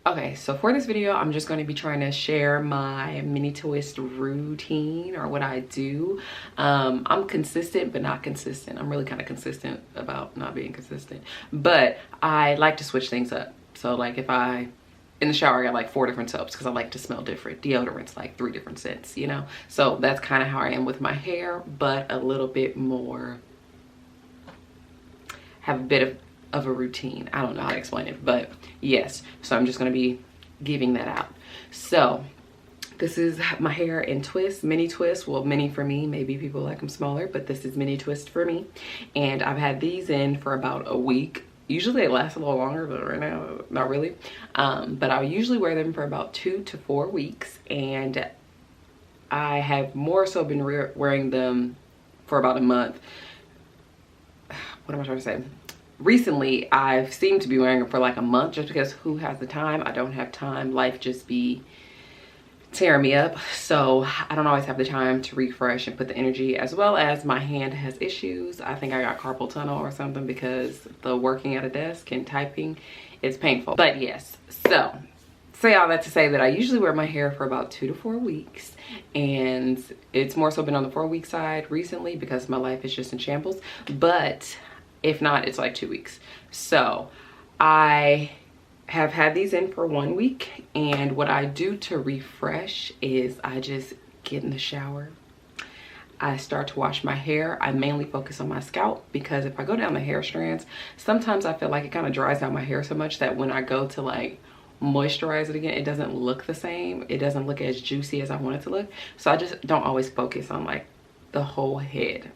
Okay, so for this video, I'm just going to be trying to share my mini twist routine, or what I do. I'm consistent, but not consistent. I'm really kind of consistent about not being consistent, but I like to switch things up. So like if in the shower, I got like 4 different soaps because I like to smell different. Deodorants, like 3 different scents, you know? So that's kind of how I am with my hair, but a little bit more, have a bit of a routine. I don't know how to explain it, but yes. So I'm just gonna be giving that out. So this is my hair in twists, mini twists. Well, mini for me, maybe people like them smaller, but this is mini twist for me. And I've had these in for about a week. Usually they last a little longer, but right now, not really. But I usually wear them for about 2 to 4 weeks. And I have more so been wearing them for about a month. What am I trying to say? Recently, I've seemed to be wearing them for like a month just because who has the time? I don't have time. Life just be tearing me up. So I don't always have the time to refresh and put the energy, as well as my hand has issues. I think I got carpal tunnel or something because the working at a desk and typing, it's painful. But yes, so say all that to say that I usually wear my hair for about 2 to 4 weeks, and it's more so been on the 4-week side recently because my life is just in shambles. But if not, it's like 2 weeks. So I have had these in for 1 week, and what I do to refresh is I just get in the shower. I start to wash my hair. I mainly focus on my scalp because if I go down the hair strands, sometimes I feel like it kind of dries out my hair so much that when I go to like moisturize it again, it doesn't look the same. It doesn't look as juicy as I want it to look. So I just don't always focus on like the whole head.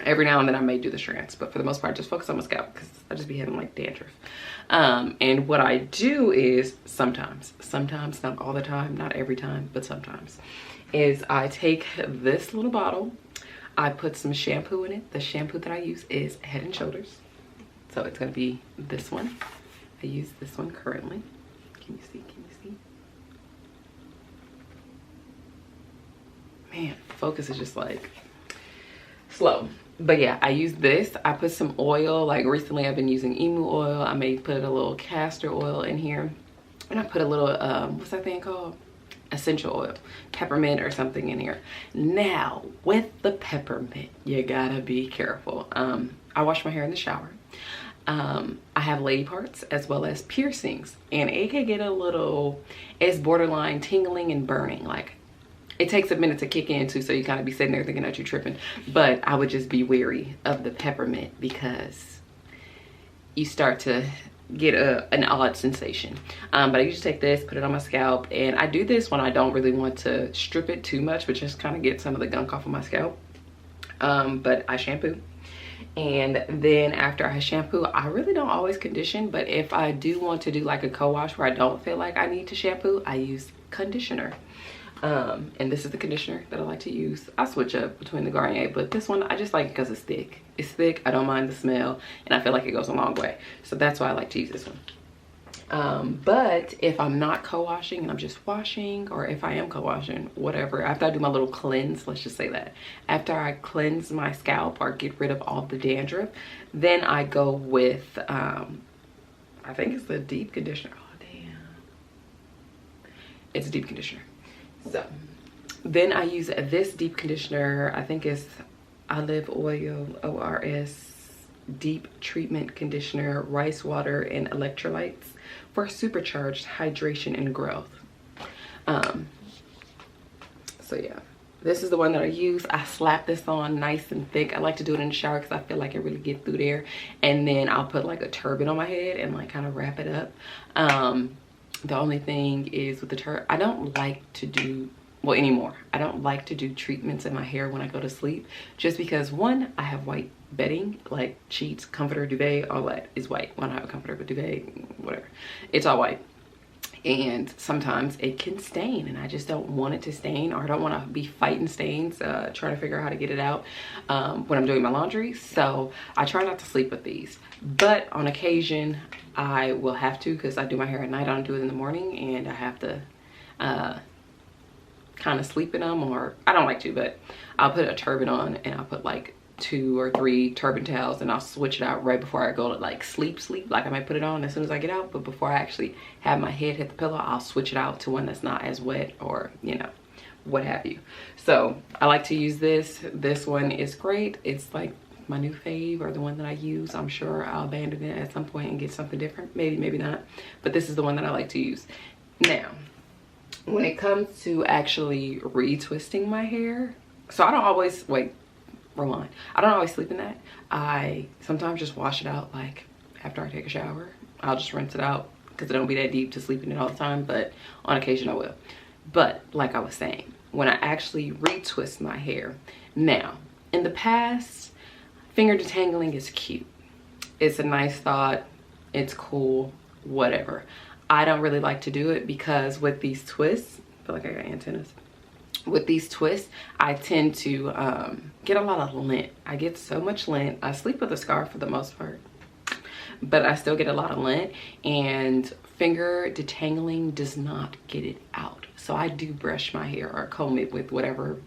Every now and then I may do the strands, but for the most part, just focus on my scalp because I just be having like dandruff. And what I do is sometimes, not all the time, not every time, but sometimes, is I take this little bottle, I put some shampoo in it. The shampoo that I use is Head and Shoulders. So it's gonna be this one. I use this one currently. Can you see, can you see? Man, focus is just like slow. But yeah, I use this. I put some oil. Like recently I've been using emu oil. I may put a little castor oil in here, and I put a little what's that thing called, essential oil, peppermint or something in here. Now with the peppermint, you gotta be careful. I wash my hair in the shower. I have lady parts as well as piercings, and it can get a little, it's borderline tingling and burning. Like it takes a minute to kick in too, so you kind of be sitting there thinking that you're tripping. But I would just be wary of the peppermint because you start to get an odd sensation. But I usually take this, put it on my scalp, and I do this when I don't really want to strip it too much, but just kind of get some of the gunk off of my scalp. But I shampoo. And then after I shampoo, I really don't always condition, but if I do want to do like a co-wash where I don't feel like I need to shampoo, I use conditioner. And this is the conditioner that I like to use. I switch up between the Garnier, but this one I just like because it's thick. It's thick, I don't mind the smell, and I feel like it goes a long way. So that's why I like to use this one. But if I'm not co-washing and I'm just washing, or if I am co-washing, whatever, after I do my little cleanse, let's just say that, after I cleanse my scalp or get rid of all the dandruff, then I go with, I think it's the deep conditioner. Oh, damn. It's a deep conditioner. So then I use this deep conditioner. I think it's Olive Oil, ORS Deep Treatment Conditioner, Rice Water and Electrolytes for supercharged hydration and growth. So yeah, this is the one that I use. I slap this on nice and thick. I like to do it in the shower because I feel like it really gets through there. And then I'll put like a turban on my head and like kind of wrap it up. The only thing is with the turban, I don't like to do, well anymore, I don't like to do treatments in my hair when I go to sleep, just because one, I have white bedding, like sheets, comforter, duvet, all that is white. Well, I don't have a comforter, but duvet, whatever, it's all white. And sometimes it can stain, and I just don't want it to stain, or I don't want to be fighting stains, trying to figure out how to get it out when I'm doing my laundry. So I try not to sleep with these, but on occasion I will have to, because I do my hair at night, I don't do it in the morning, and I have to kind of sleep in them, or I don't like to, but I'll put a turban on and I'll put like 2 or 3 turban towels, and I'll switch it out right before I go to like sleep. Like I might put it on as soon as I get out, but before I actually have my head hit the pillow, I'll switch it out to one that's not as wet, or you know, what have you. So I like to use this. This one is great. It's like my new fave, or the one that I use. I'm sure I'll abandon it at some point and get something different. Maybe not, but this is the one that I like to use. Now, when it comes to actually retwisting my hair, so I don't always, rewind. I don't always sleep in that. I sometimes just wash it out, like after I take a shower. I'll just rinse it out because it don't be that deep to sleep in it all the time, but on occasion I will. But like I was saying, when I actually retwist my hair, now in the past, finger detangling is cute. It's a nice thought. It's cool, whatever. I don't really like to do it because with these twists, I feel like I got antennas. With these twists, I tend to get a lot of lint. I get so much lint. I sleep with a scarf for the most part, but I still get a lot of lint, and finger detangling does not get it out. So I do brush my hair or comb it with whatever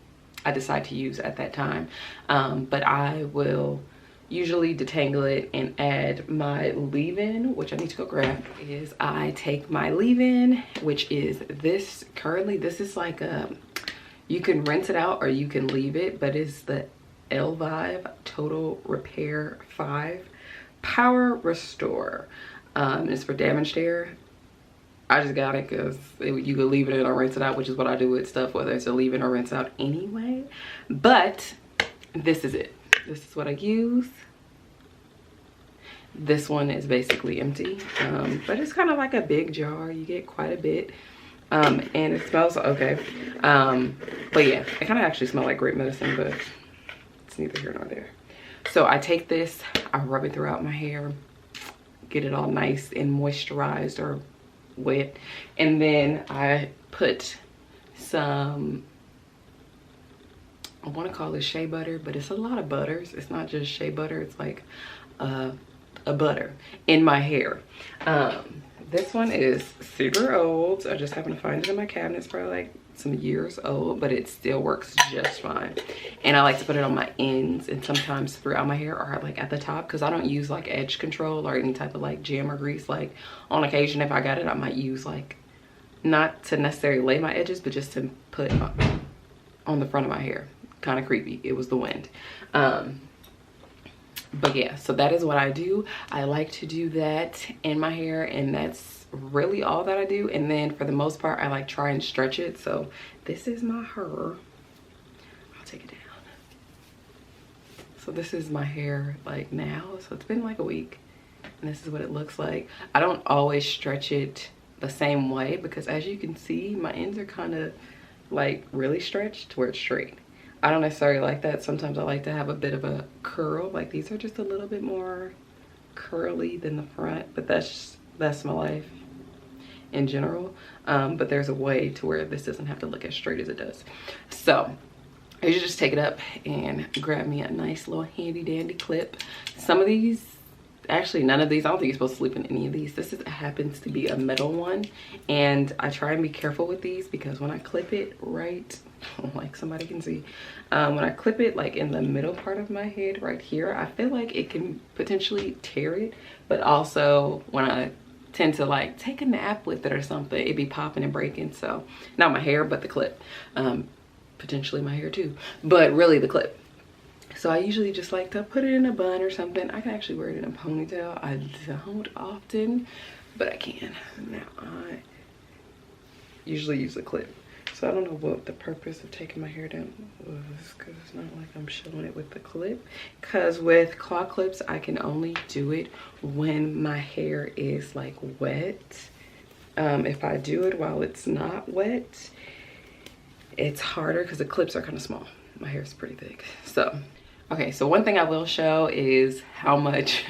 I decide to use at that time. But I will usually detangle it and add my leave-in, which I need to go grab. Is I take my leave-in, which is this. Currently, this is like a, you can rinse it out or you can leave it, but it's the Elvive Total Repair 5 Power Restore. It's for damaged hair. I just got it because you could leave it in or rinse it out, which is what I do with stuff, whether it's a leave in or rinse out anyway. But this is it. This is what I use. This one is basically empty, but it's kind of like a big jar. You get quite a bit, and it smells okay. But yeah, it kind of actually smells like grape medicine, but it's neither here nor there. So I take this, I rub it throughout my hair, get it all nice and moisturized or wet, and then I put some, I want to call it shea butter, but it's a lot of butters. It's not just shea butter, it's like a butter in my hair. This one is super old. I just happened to find it in my cabinet. It's probably like some years old, but it still works just fine. And I like to put it on my ends and sometimes throughout my hair, or like at the top, because I don't use like edge control or any type of like jam or grease. Like on occasion, if I got it, I might use like, not to necessarily lay my edges, but just to put on the front of my hair. Kind of creepy. It was the wind. But yeah, so that is what I do. I like to do that in my hair, and that's really all that I do. And then for the most part, I like try and stretch it. So this is my hair. I'll take it down. So this is my hair like now. So it's been like a week, and this is what it looks like. I don't always stretch it the same way because, as you can see, my ends are kind of like really stretched to where it's straight. I don't necessarily like that. Sometimes I like to have a bit of a curl. Like these are just a little bit more curly than the front, but that's my life in general. But there's a way to where this doesn't have to look as straight as it does. So you just take it up and grab me a nice little handy dandy clip. Some of these, actually none of these, I don't think you're supposed to sleep in any of these. This happens to be a metal one, and I try and be careful with these because when I clip it right, like somebody can see, when I clip it like in the middle part of my head right here, I feel like it can potentially tear it. But also when I tend to like take a nap with it or something, it'd be popping and breaking. So not my hair, but the clip. Potentially my hair too, but really the clip. So I usually just like to put it in a bun or something. I can actually wear it in a ponytail. I don't often, but I can. Now I usually use a clip. So I don't know what the purpose of taking my hair down was, because it's not like I'm showing it with the clip. Because with claw clips, I can only do it when my hair is like wet. If I do it while it's not wet, it's harder because the clips are kind of small. My hair is pretty thick. So okay, so one thing I will show is how much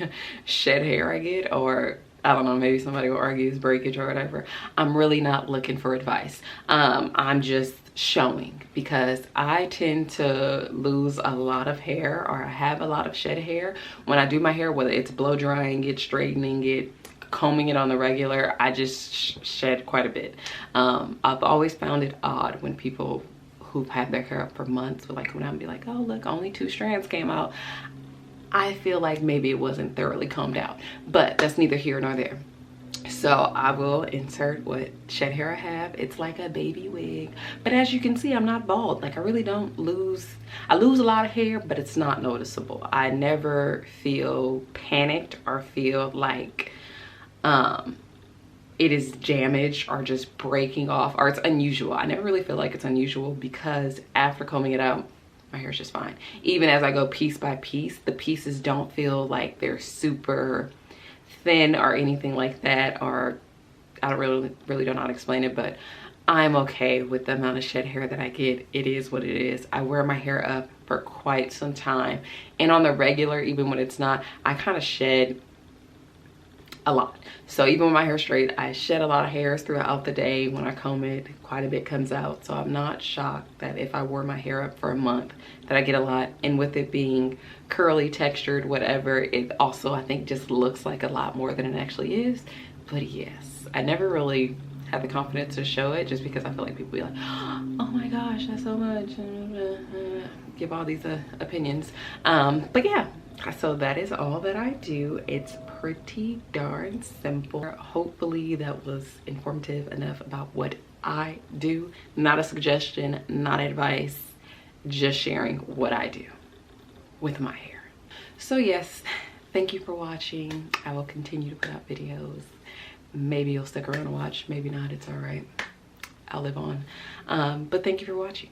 shed hair I get, or I don't know, maybe somebody will argue it's breakage or whatever. I'm really not looking for advice. I'm just showing because I tend to lose a lot of hair, or I have a lot of shed hair when I do my hair, whether it's blow drying it, straightening it, combing it on the regular. I just shed quite a bit. I've always found it odd when people who've had their hair up for months would like come down and be like, oh look, only 2 strands came out. I feel like maybe it wasn't thoroughly combed out, but that's neither here nor there. So I will insert what shed hair I have. It's like a baby wig, but as you can see, I'm not bald. Like I really don't lose, I lose a lot of hair, but it's not noticeable. I never feel panicked or feel like it is damaged or just breaking off or it's unusual. I never really feel like it's unusual because after combing it out, my hair's just fine. Even as I go piece by piece, the pieces don't feel like they're super thin or anything like that, or I don't really don't know how to explain it, but I'm okay with the amount of shed hair that I get. It is what it is. I wear my hair up for quite some time, and on the regular, even when it's not, I kind of shed a lot. So even with my hair straight, I shed a lot of hairs throughout the day. When I comb it, quite a bit comes out. So I'm not shocked that if I wore my hair up for a month that I get a lot. And with it being curly, textured, whatever, it also I think just looks like a lot more than it actually is. But yes, I never really had the confidence to show it just because I feel like people be like, oh my gosh, that's so much, give all these opinions. But yeah, so that is all that I do. It's pretty darn simple. Hopefully that was informative enough about what I do. Not a suggestion, not advice, just sharing what I do with my hair. So yes, thank you for watching. I will continue to put out videos. Maybe you'll stick around and watch, maybe not, it's all right. I'll live on. But thank you for watching.